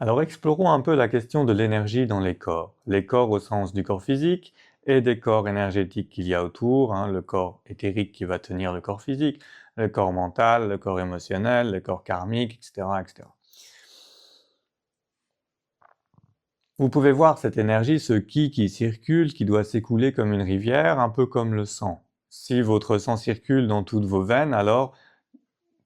Alors explorons un peu la question de l'énergie dans les corps au sens du corps physique et des corps énergétiques qu'il y a autour, le corps éthérique qui va tenir le corps physique, le corps mental, le corps émotionnel, le corps karmique, etc., etc. Vous pouvez voir cette énergie, ce qui circule, qui doit s'écouler comme une rivière, un peu comme le sang. Si votre sang circule dans toutes vos veines, alors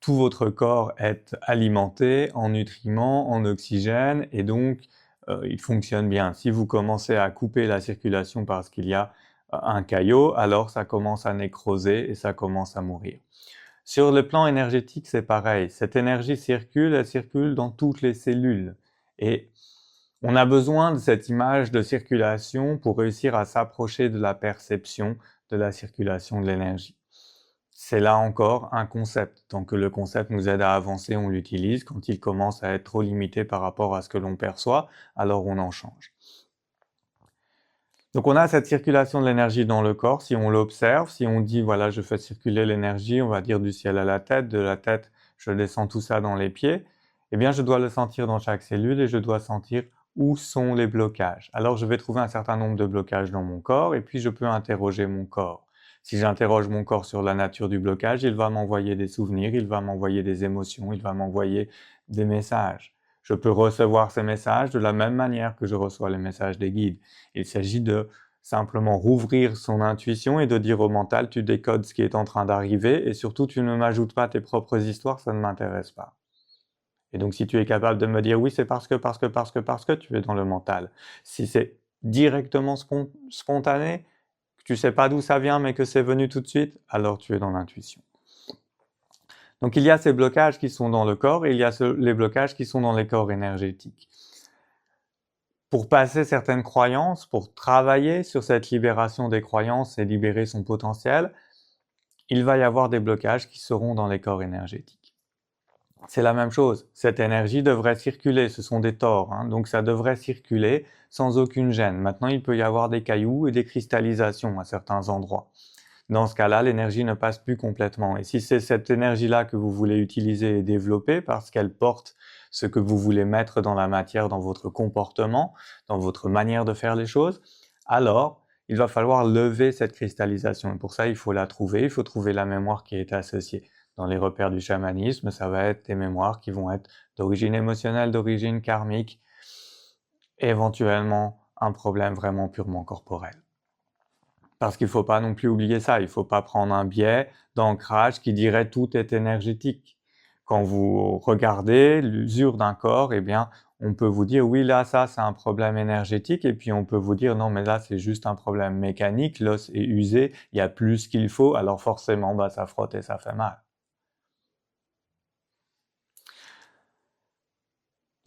tout votre corps est alimenté en nutriments, en oxygène, et donc il fonctionne bien. Si vous commencez à couper la circulation parce qu'il y a un caillot, alors ça commence à nécroser et ça commence à mourir. Sur le plan énergétique, c'est pareil. Cette énergie circule, elle circule dans toutes les cellules. Et on a besoin de cette image de circulation pour réussir à s'approcher de la perception de la circulation de l'énergie. C'est là encore un concept. Tant que le concept nous aide à avancer, on l'utilise. Quand il commence à être trop limité par rapport à ce que l'on perçoit, alors on en change. Donc on a cette circulation de l'énergie dans le corps. Si on l'observe, si on dit voilà, je fais circuler l'énergie, on va dire du ciel à la tête, de la tête, je descends tout ça dans les pieds, eh bien je dois le sentir dans chaque cellule et je dois sentir où sont les blocages. Alors je vais trouver un certain nombre de blocages dans mon corps et puis je peux interroger mon corps. Si j'interroge mon corps sur la nature du blocage, il va m'envoyer des souvenirs, il va m'envoyer des émotions, il va m'envoyer des messages. Je peux recevoir ces messages de la même manière que je reçois les messages des guides. Il s'agit de simplement rouvrir son intuition et de dire au mental, tu décodes ce qui est en train d'arriver et surtout tu ne m'ajoutes pas tes propres histoires, ça ne m'intéresse pas. Et donc si tu es capable de me dire oui, c'est parce que tu es dans le mental. Si c'est directement spontané, que tu sais pas d'où ça vient mais que c'est venu tout de suite, alors tu es dans l'intuition. Donc il y a ces blocages qui sont dans le corps et il y a les blocages qui sont dans les corps énergétiques. Pour passer certaines croyances, pour travailler sur cette libération des croyances et libérer son potentiel, il va y avoir des blocages qui seront dans les corps énergétiques. C'est la même chose, cette énergie devrait circuler, ce sont des tores, donc ça devrait circuler sans aucune gêne. Maintenant, il peut y avoir des cailloux et des cristallisations à certains endroits. Dans ce cas-là, l'énergie ne passe plus complètement. Et si c'est cette énergie-là que vous voulez utiliser et développer parce qu'elle porte ce que vous voulez mettre dans la matière, dans votre comportement, dans votre manière de faire les choses, alors il va falloir lever cette cristallisation. Et pour ça, il faut la trouver, il faut trouver la mémoire qui est associée. Dans les repères du chamanisme, ça va être des mémoires qui vont être d'origine émotionnelle, d'origine karmique, éventuellement un problème vraiment purement corporel. Parce qu'il ne faut pas non plus oublier ça, il ne faut pas prendre un biais d'ancrage qui dirait tout est énergétique. Quand vous regardez l'usure d'un corps, eh bien, on peut vous dire oui là ça c'est un problème énergétique et puis on peut vous dire non mais là c'est juste un problème mécanique, l'os est usé, il y a plus qu'il faut, alors forcément ça frotte et ça fait mal.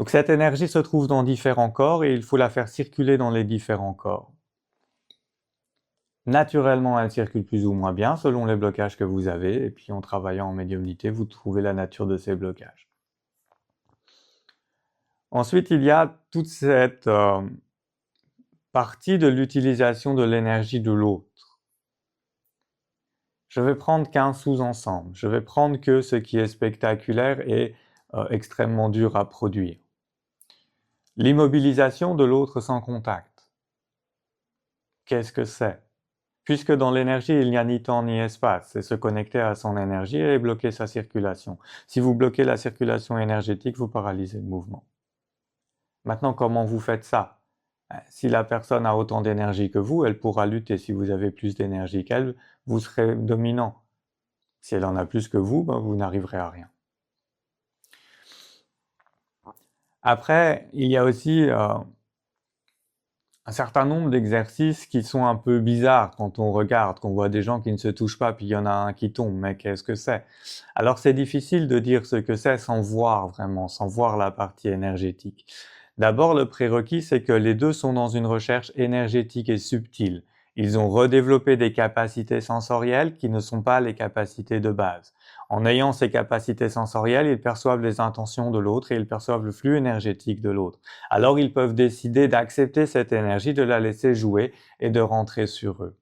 Donc cette énergie se trouve dans différents corps et il faut la faire circuler dans les différents corps. Naturellement, elle circule plus ou moins bien selon les blocages que vous avez, et puis en travaillant en médiumnité, vous trouvez la nature de ces blocages. Ensuite, il y a toute cette partie de l'utilisation de l'énergie de l'autre. Je vais prendre qu'un sous-ensemble. Je vais prendre que ce qui est spectaculaire et extrêmement dur à produire. L'immobilisation de l'autre sans contact. Qu'est-ce que c'est ? Puisque dans l'énergie, il n'y a ni temps ni espace, c'est se connecter à son énergie et bloquer sa circulation. Si vous bloquez la circulation énergétique, vous paralysez le mouvement. Maintenant, comment vous faites ça ? Si la personne a autant d'énergie que vous, elle pourra lutter. Si vous avez plus d'énergie qu'elle, vous serez dominant. Si elle en a plus que vous, vous n'arriverez à rien. Après, il y a aussi un certain nombre d'exercices qui sont un peu bizarres quand on regarde, qu'on voit des gens qui ne se touchent pas, puis il y en a un qui tombe, mais qu'est-ce que c'est? Alors c'est difficile de dire ce que c'est sans voir vraiment, sans voir la partie énergétique. D'abord, le prérequis, c'est que les deux sont dans une recherche énergétique et subtile. Ils ont redéveloppé des capacités sensorielles qui ne sont pas les capacités de base. En ayant ces capacités sensorielles, ils perçoivent les intentions de l'autre et ils perçoivent le flux énergétique de l'autre. Alors ils peuvent décider d'accepter cette énergie, de la laisser jouer et de rentrer sur eux.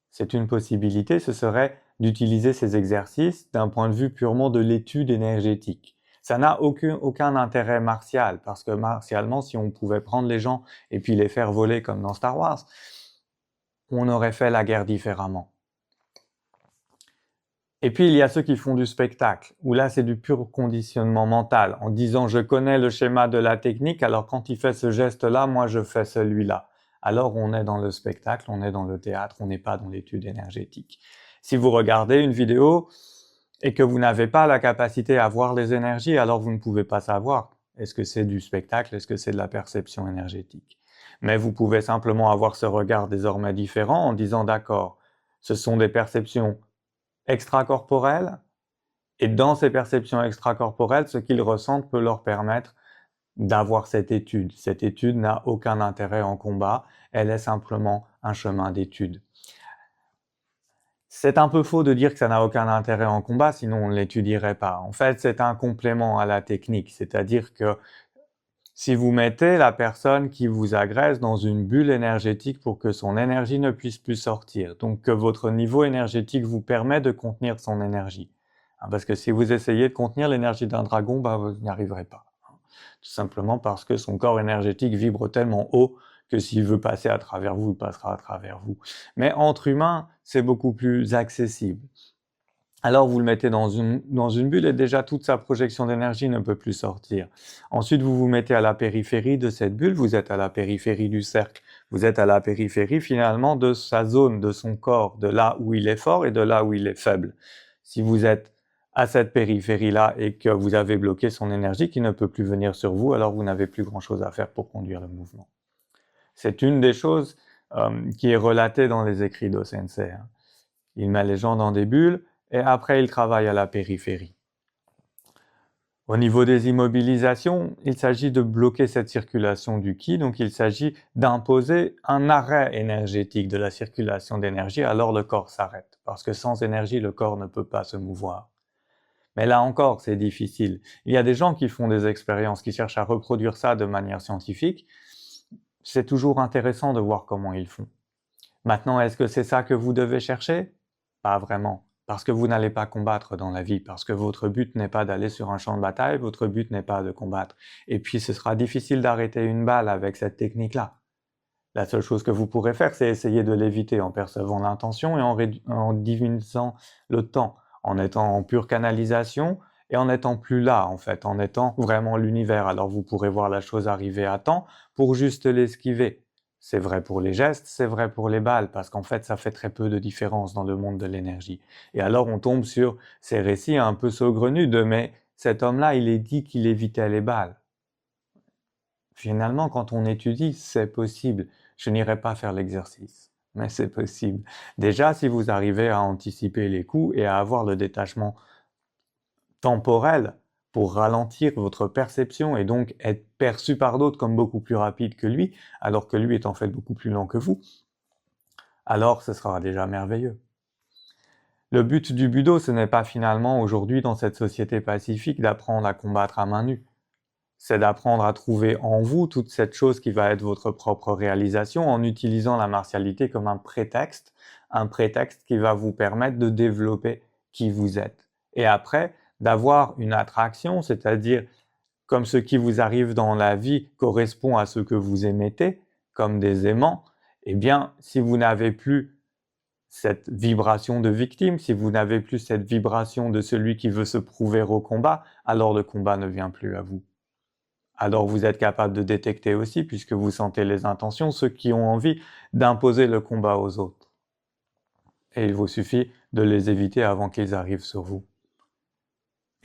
C'est une possibilité, ce serait d'utiliser ces exercices d'un point de vue purement de l'étude énergétique. Ça n'a aucun intérêt martial, parce que martialement, si on pouvait prendre les gens et puis les faire voler comme dans Star Wars, on aurait fait la guerre différemment. Et puis il y a ceux qui font du spectacle, où là c'est du pur conditionnement mental, en disant je connais le schéma de la technique, alors quand il fait ce geste-là, moi je fais celui-là. Alors on est dans le spectacle, on est dans le théâtre, on n'est pas dans l'étude énergétique. Si vous regardez une vidéo et que vous n'avez pas la capacité à voir les énergies, alors vous ne pouvez pas savoir est-ce que c'est du spectacle, est-ce que c'est de la perception énergétique. Mais vous pouvez simplement avoir ce regard désormais différent en disant d'accord, ce sont des perceptions extracorporelles, et dans ces perceptions extracorporelles, ce qu'ils ressentent peut leur permettre d'avoir cette étude. Cette étude n'a aucun intérêt en combat, elle est simplement un chemin d'étude. C'est un peu faux de dire que ça n'a aucun intérêt en combat, sinon on ne l'étudierait pas. En fait, c'est un complément à la technique, c'est-à-dire que si vous mettez la personne qui vous agresse dans une bulle énergétique pour que son énergie ne puisse plus sortir, donc que votre niveau énergétique vous permet de contenir son énergie. Parce que si vous essayez de contenir l'énergie d'un dragon, vous n'y arriverez pas. Tout simplement parce que son corps énergétique vibre tellement haut que s'il veut passer à travers vous, il passera à travers vous. Mais entre humains, c'est beaucoup plus accessible. Alors vous le mettez dans une bulle et déjà toute sa projection d'énergie ne peut plus sortir. Ensuite vous vous mettez à la périphérie de cette bulle, vous êtes à la périphérie du cercle, vous êtes à la périphérie finalement de sa zone, de son corps, de là où il est fort et de là où il est faible. Si vous êtes à cette périphérie-là et que vous avez bloqué son énergie qui ne peut plus venir sur vous, alors vous n'avez plus grand-chose à faire pour conduire le mouvement. C'est une des choses qui est relatée dans les écrits d'O-Sensei. Il met les gens dans des bulles, et après il travaille à la périphérie. Au niveau des immobilisations, il s'agit de bloquer cette circulation du ki, donc il s'agit d'imposer un arrêt énergétique de la circulation d'énergie, alors le corps s'arrête, parce que sans énergie, le corps ne peut pas se mouvoir. Mais là encore, c'est difficile. Il y a des gens qui font des expériences, qui cherchent à reproduire ça de manière scientifique. C'est toujours intéressant de voir comment ils font. Maintenant, est-ce que c'est ça que vous devez chercher? Pas vraiment. Parce que vous n'allez pas combattre dans la vie, parce que votre but n'est pas d'aller sur un champ de bataille, votre but n'est pas de combattre. Et puis ce sera difficile d'arrêter une balle avec cette technique-là. La seule chose que vous pourrez faire, c'est essayer de l'éviter en percevant l'intention et en diminuant le temps, en étant en pure canalisation et en étant plus là, en fait, en étant vraiment l'univers. Alors vous pourrez voir la chose arriver à temps pour juste l'esquiver. C'est vrai pour les gestes, c'est vrai pour les balles, parce qu'en fait, ça fait très peu de différence dans le monde de l'énergie. Et alors, on tombe sur ces récits un peu saugrenus de « mais cet homme-là, il est dit qu'il évitait les balles ». Finalement, quand on étudie, c'est possible. Je n'irai pas faire l'exercice, mais c'est possible. Déjà, si vous arrivez à anticiper les coups et à avoir le détachement temporel pour ralentir votre perception et donc être perçu par d'autres comme beaucoup plus rapide que lui, alors que lui est en fait beaucoup plus lent que vous, alors ce sera déjà merveilleux. Le but du Budo, ce n'est pas finalement aujourd'hui dans cette société pacifique d'apprendre à combattre à main nue. C'est d'apprendre à trouver en vous toute cette chose qui va être votre propre réalisation en utilisant la martialité comme un prétexte qui va vous permettre de développer qui vous êtes. Et après, d'avoir une attraction, c'est-à-dire comme ce qui vous arrive dans la vie correspond à ce que vous émettez, comme des aimants, eh bien, si vous n'avez plus cette vibration de victime, si vous n'avez plus cette vibration de celui qui veut se prouver au combat, alors le combat ne vient plus à vous. Alors vous êtes capable de détecter aussi, puisque vous sentez les intentions, ceux qui ont envie d'imposer le combat aux autres. Et il vous suffit de les éviter avant qu'ils arrivent sur vous.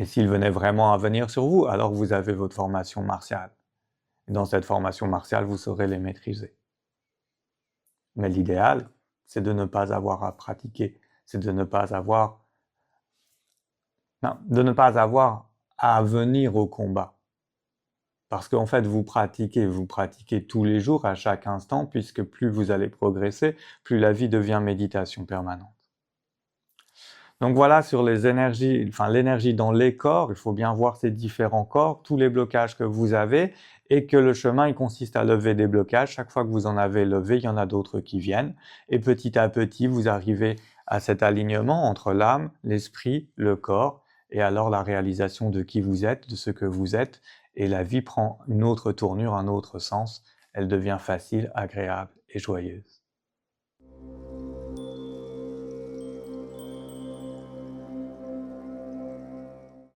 Et s'ils venaient vraiment à venir sur vous, alors vous avez votre formation martiale. Et dans cette formation martiale, vous saurez les maîtriser. Mais l'idéal, c'est de ne pas avoir à pratiquer, c'est de ne pas avoir à venir au combat. Parce qu'en fait, vous pratiquez tous les jours, à chaque instant, puisque plus vous allez progresser, plus la vie devient méditation permanente. Donc voilà sur les énergies, l'énergie dans les corps, il faut bien voir ces différents corps, tous les blocages que vous avez, et que le chemin il consiste à lever des blocages. Chaque fois que vous en avez levé, il y en a d'autres qui viennent, et petit à petit, vous arrivez à cet alignement entre l'âme, l'esprit, le corps, et alors la réalisation de qui vous êtes, de ce que vous êtes, et la vie prend une autre tournure, un autre sens, elle devient facile, agréable et joyeuse.